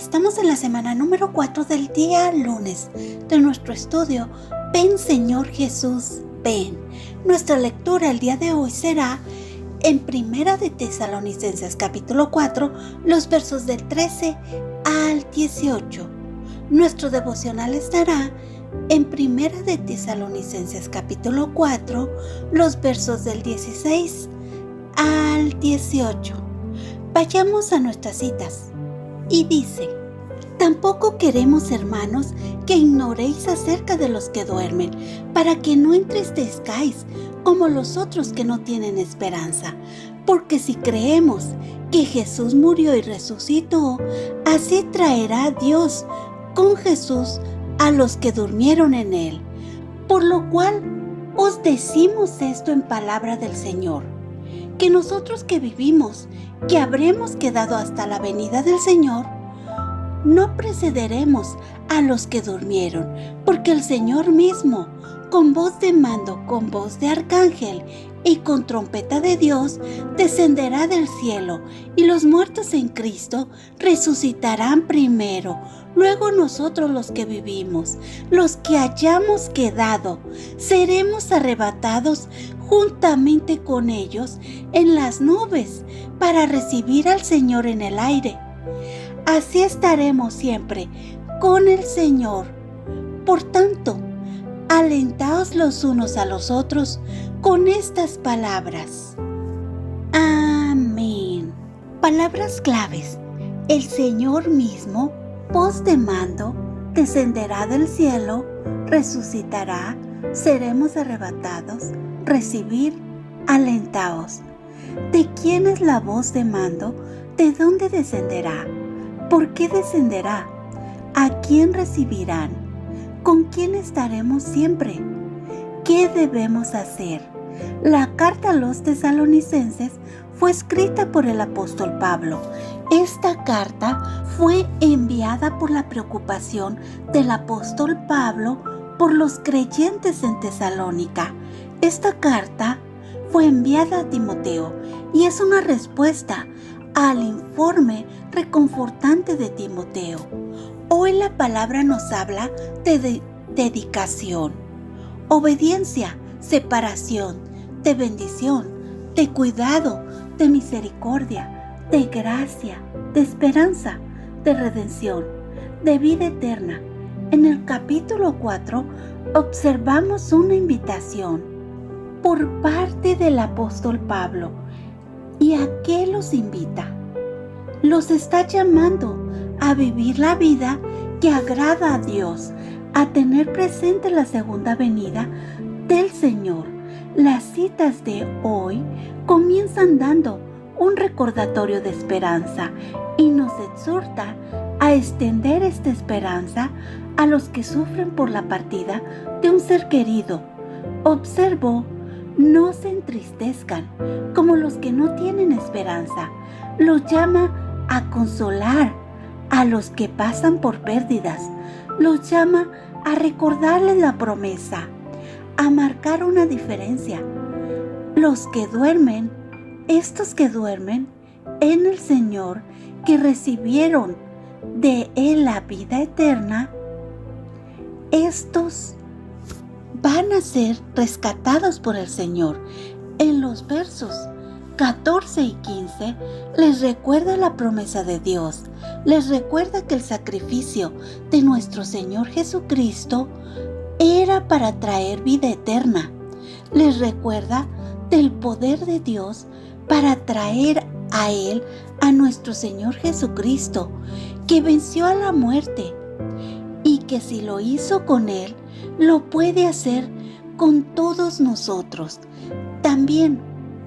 Estamos en la semana número 4 del día lunes de nuestro estudio Ven Señor Jesús, ven. Nuestra lectura el día de hoy será en Primera de Tesalonicenses capítulo 4, los versos del 13 al 18. Nuestro devocional estará en Primera de Tesalonicenses capítulo 4, los versos del 16 al 18. Vayamos a nuestras citas. Y dice: tampoco queremos, hermanos, que ignoréis acerca de los que duermen, para que no entristezcáis como los otros que no tienen esperanza. Porque si creemos que Jesús murió y resucitó, así traerá Dios con Jesús a los que durmieron en él. Por lo cual os decimos esto en palabra del Señor, que nosotros que vivimos, que habremos quedado hasta la venida del Señor, no precederemos a los que durmieron, porque el Señor mismo, con voz de mando, con voz de arcángel y con trompeta de Dios, descenderá del cielo, y los muertos en Cristo resucitarán primero. Luego nosotros los que vivimos, los que hayamos quedado, seremos arrebatados juntamente con ellos en las nubes para recibir al Señor en el aire. Así estaremos siempre con el Señor. Por tanto, alentaos los unos a los otros con estas palabras. Amén. Palabras claves: el Señor mismo, voz de mando, descenderá del cielo, resucitará, seremos arrebatados, recibir, alentaos. ¿De quién es la voz de mando? ¿De dónde descenderá? ¿Por qué descenderá? ¿A quién recibirán? ¿Con quién estaremos siempre? ¿Qué debemos hacer? La carta a los tesalonicenses fue escrita por el apóstol Pablo. Esta carta fue enviada por la preocupación del apóstol Pablo por los creyentes en Tesalónica. Esta carta fue enviada a Timoteo y es una respuesta al informe reconfortante de Timoteo. Hoy la palabra nos habla de dedicación, obediencia, separación, de bendición, de cuidado, de misericordia, de gracia, de esperanza, de redención, de vida eterna. En el capítulo 4 observamos una invitación por parte del apóstol Pablo. ¿Y a qué los invita? Los está llamando a vivir la vida que agrada a Dios, a tener presente la segunda venida del Señor. Las citas de hoy comienzan dando un recordatorio de esperanza y nos exhorta a extender esta esperanza a los que sufren por la partida de un ser querido. Observo: no se entristezcan como los que no tienen esperanza. Los llama a consolar a los que pasan por pérdidas. Los llama a recordarles la promesa, a marcar una diferencia. Los que duermen, estos que duermen en el Señor, que recibieron de Él la vida eterna, estos van a ser rescatados por el Señor. En los versos 14 y 15 les recuerda la promesa de Dios, les recuerda que el sacrificio de nuestro Señor Jesucristo era para traer vida eterna. Les recuerda del poder de Dios para traer a Él, a nuestro Señor Jesucristo, que venció a la muerte y que si lo hizo con Él, lo puede hacer con todos nosotros. También,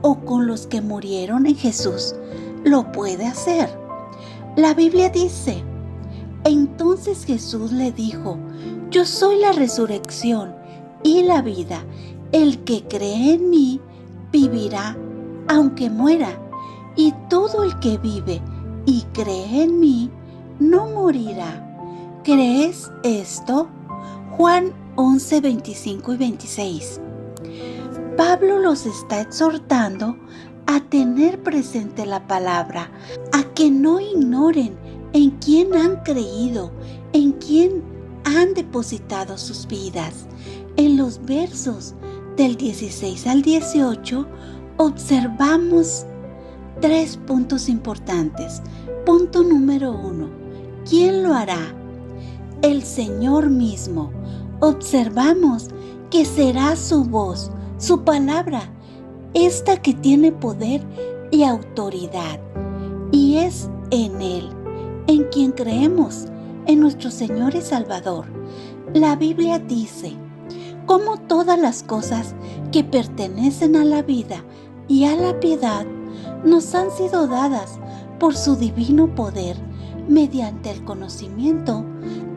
o con los que murieron en Jesús, lo puede hacer. La Biblia dice: entonces Jesús le dijo: yo soy la resurrección y la vida. El que cree en mí vivirá aunque muera, y todo el que vive y cree en mí no morirá. ¿Crees esto? Juan 11, 25 y 26. Pablo los está exhortando a tener presente la palabra, a que no ignoren en quién han creído, en quién han depositado sus vidas. En los versos del 16 al 18 observamos 3 puntos importantes. Punto número 1. ¿Quién lo hará? El Señor mismo. Observamos que será su voz, su palabra, esta que tiene poder y autoridad. Y es en Él, en quien creemos, en nuestro Señor y Salvador. La Biblia dice, como todas las cosas que pertenecen a la vida y a la piedad nos han sido dadas por su divino poder mediante el conocimiento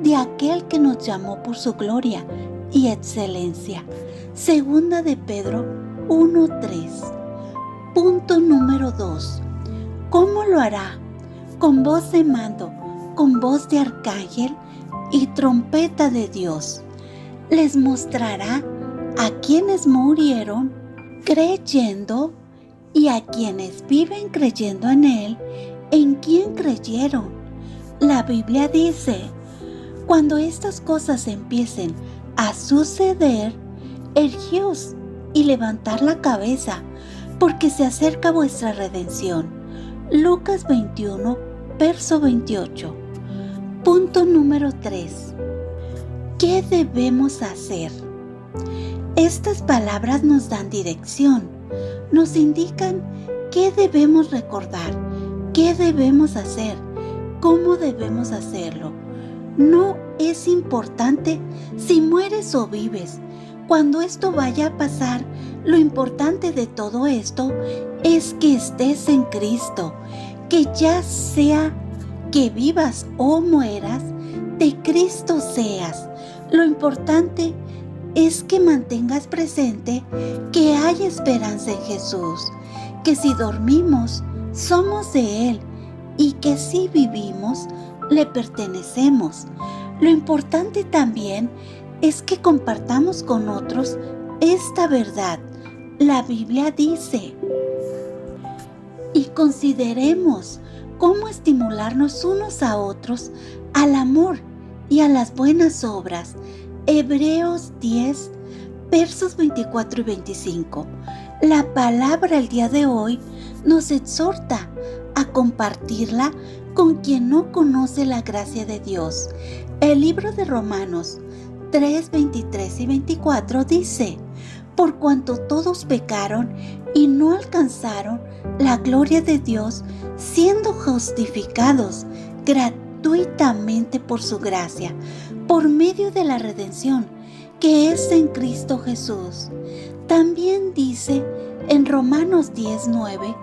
de aquel que nos llamó por su gloria y excelencia. Segunda de Pedro 1:3. Punto número 2. ¿Cómo lo hará? Con voz de mando, con voz de arcángel y trompeta de Dios. Les mostrará a quienes murieron creyendo y a quienes viven creyendo en Él, en quien creyeron. La Biblia dice, cuando estas cosas empiecen a suceder, erguíos y levantad la cabeza, porque se acerca vuestra redención. Lucas 21, verso 28. Punto número 3. ¿Qué debemos hacer? Estas palabras nos dan dirección, nos indican qué debemos recordar, qué debemos hacer, cómo debemos hacerlo. No es importante si mueres o vives. Cuando esto vaya a pasar, lo importante de todo esto es que estés en Cristo, que ya sea que vivas o mueras, de Cristo seas. Lo importante es que mantengas presente que hay esperanza en Jesús, que si dormimos, somos de Él y que si vivimos, le pertenecemos. Lo importante también es que compartamos con otros esta verdad. La Biblia dice, y consideremos cómo estimularnos unos a otros al amor y a las buenas obras. Hebreos 10, versos 24 y 25. La palabra el día de hoy nos exhorta a compartirla con quien no conoce la gracia de Dios. El libro de Romanos 3, 23 y 24 dice, por cuanto todos pecaron y no alcanzaron la gloria de Dios, siendo justificados gratuitamente por su gracia, por medio de la redención que es en Cristo Jesús. También dice en Romanos 10:9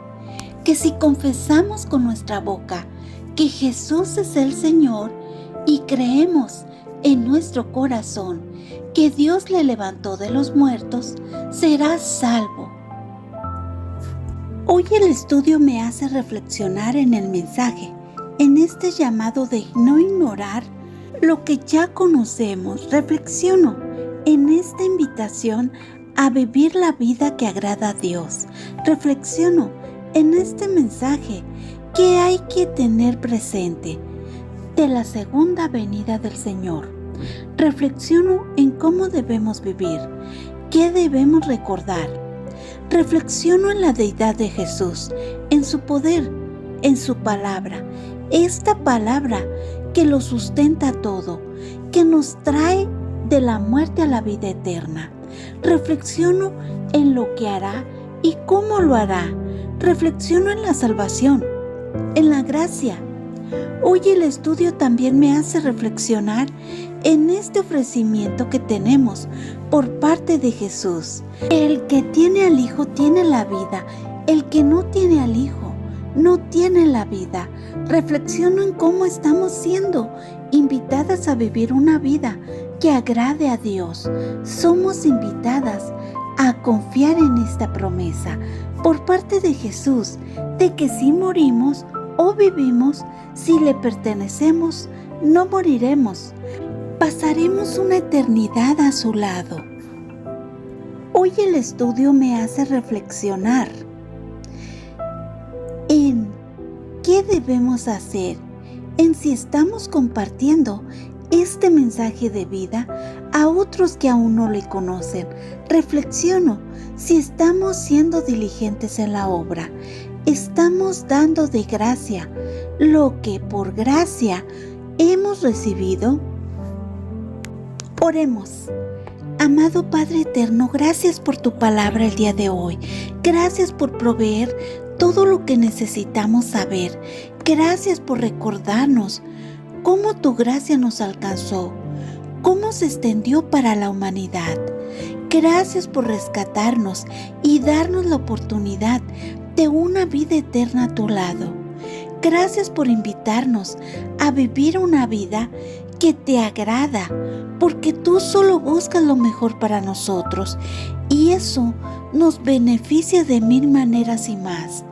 que si confesamos con nuestra boca que Jesús es el Señor y creemos en nuestro corazón que Dios le levantó de los muertos, serás salvo. Hoy el estudio me hace reflexionar en el mensaje, en este llamado de no ignorar lo que ya conocemos. Reflexiono en esta invitación a vivir la vida que agrada a Dios. Reflexiono en este mensaje que hay que tener presente de la segunda venida del Señor. Reflexiono en cómo debemos vivir, qué debemos recordar. Reflexiono en la deidad de Jesús, en su poder, en su palabra. Esta palabra que lo sustenta todo, que nos trae de la muerte a la vida eterna. Reflexiono en lo que hará y cómo lo hará. Reflexiono en la salvación, en la gracia. Hoy el estudio también me hace reflexionar en este ofrecimiento que tenemos por parte de Jesús. El que tiene al Hijo tiene la vida, el que no tiene al Hijo no tiene la vida. Reflexiono en cómo estamos siendo invitadas a vivir una vida que agrade a Dios. Somos invitadas a confiar en esta promesa por parte de Jesús, de que si morimos o vivimos, si le pertenecemos, no moriremos. Pasaremos una eternidad a su lado. Hoy el estudio me hace reflexionar en qué debemos hacer en si estamos compartiendo este mensaje de vida a otros que aún no le conocen. Reflexiono si estamos siendo diligentes en la obra. Estamos dando de gracia lo que por gracia hemos recibido. Oremos. Amado Padre Eterno, gracias por tu palabra el día de hoy. Gracias por proveer todo lo que necesitamos saber. Gracias por recordarnos cómo tu gracia nos alcanzó, cómo se extendió para la humanidad. Gracias por rescatarnos y darnos la oportunidad de una vida eterna a tu lado. Gracias por invitarnos a vivir una vida que te agrada, porque tú solo buscas lo mejor para nosotros y eso nos beneficia de mil maneras y más.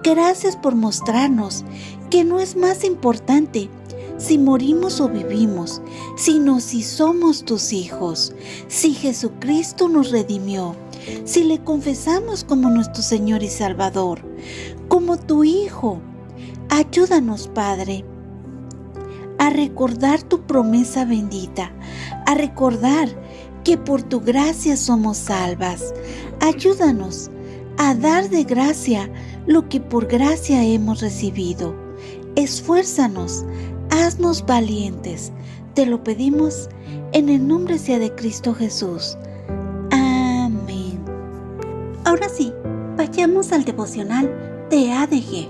Gracias por mostrarnos que no es más importante si morimos o vivimos, sino si somos tus hijos, si Jesucristo nos redimió, si le confesamos como nuestro Señor y Salvador, como tu Hijo. Ayúdanos, Padre, a recordar tu promesa bendita, a recordar que por tu gracia somos salvas. Ayúdanos a dar de gracia lo que por gracia hemos recibido. Esfuérzanos, haznos valientes. Te lo pedimos en el nombre sea de Cristo Jesús. Amén. Ahora sí, vayamos al devocional de ADG.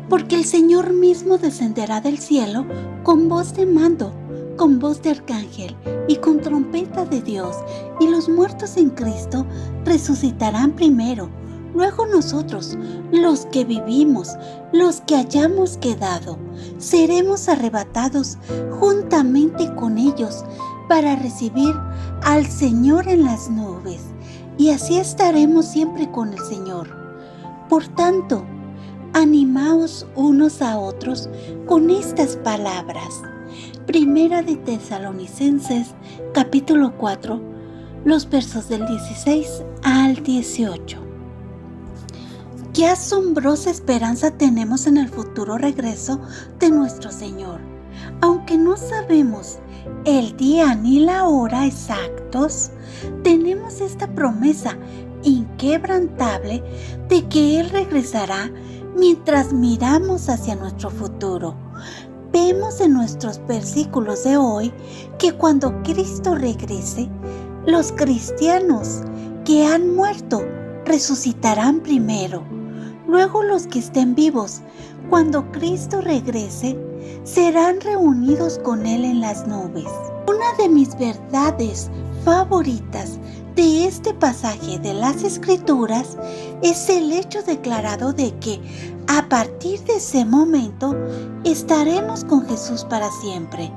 Porque el Señor mismo descenderá del cielo con voz de mando, con voz de arcángel y con trompeta de Dios, y los muertos en Cristo resucitarán primero. Luego nosotros, los que vivimos, los que hayamos quedado, seremos arrebatados juntamente con ellos para recibir al Señor en las nubes, y así estaremos siempre con el Señor. Por tanto, animaos unos a otros con estas palabras. Primera de Tesalonicenses, capítulo 4, los versos del 16 al 18. Qué asombrosa esperanza tenemos en el futuro regreso de nuestro Señor. Aunque no sabemos el día ni la hora exactos, tenemos esta promesa inquebrantable de que Él regresará mientras miramos hacia nuestro futuro. Vemos en nuestros versículos de hoy que cuando Cristo regrese, los cristianos que han muerto resucitarán primero. Luego los que estén vivos, cuando Cristo regrese, serán reunidos con Él en las nubes. Una de mis verdades favoritas de este pasaje de las Escrituras es el hecho declarado de que a partir de ese momento estaremos con Jesús para siempre.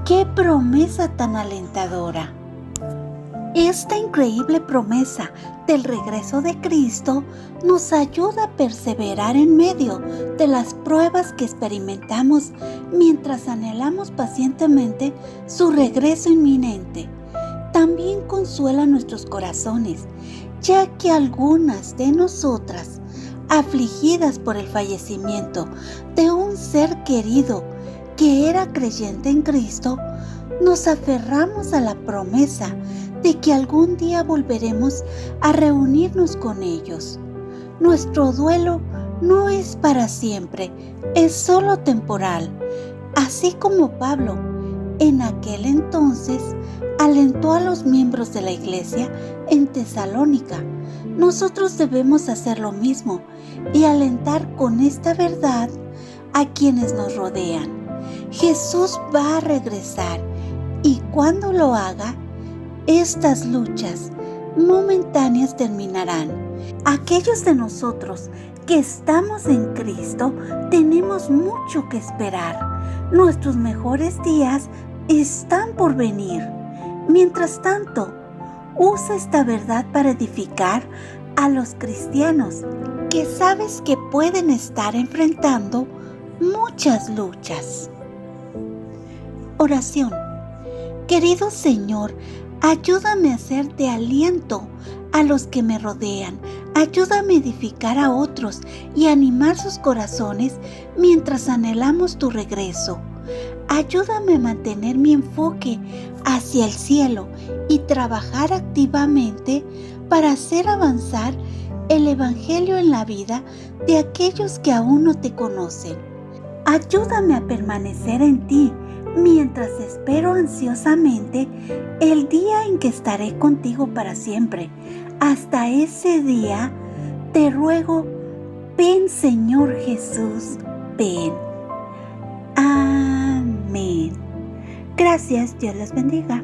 ¡Qué promesa tan alentadora! Esta increíble promesa del regreso de Cristo nos ayuda a perseverar en medio de las pruebas que experimentamos mientras anhelamos pacientemente su regreso inminente. También consuela nuestros corazones, ya que algunas de nosotras, afligidas por el fallecimiento de un ser querido que era creyente en Cristo, nos aferramos a la promesa de que algún día volveremos a reunirnos con ellos. Nuestro duelo no es para siempre, es solo temporal. Así como Pablo, en aquel entonces, alentó a los miembros de la iglesia en Tesalónica, nosotros debemos hacer lo mismo y alentar con esta verdad a quienes nos rodean. Jesús va a regresar y cuando lo haga, estas luchas momentáneas terminarán. Aquellos de nosotros que estamos en Cristo tenemos mucho que esperar. Nuestros mejores días están por venir. Mientras tanto, usa esta verdad para edificar a los cristianos que sabes que pueden estar enfrentando muchas luchas. Oración. Querido Señor, ayúdame a ser de aliento a los que me rodean. Ayúdame a edificar a otros y animar sus corazones mientras anhelamos tu regreso. Ayúdame a mantener mi enfoque hacia el cielo y trabajar activamente para hacer avanzar el Evangelio en la vida de aquellos que aún no te conocen. Ayúdame a permanecer en ti mientras espero ansiosamente el día en que estaré contigo para siempre. Hasta ese día, te ruego, ven Señor Jesús, ven. Amén. Gracias, Dios les bendiga.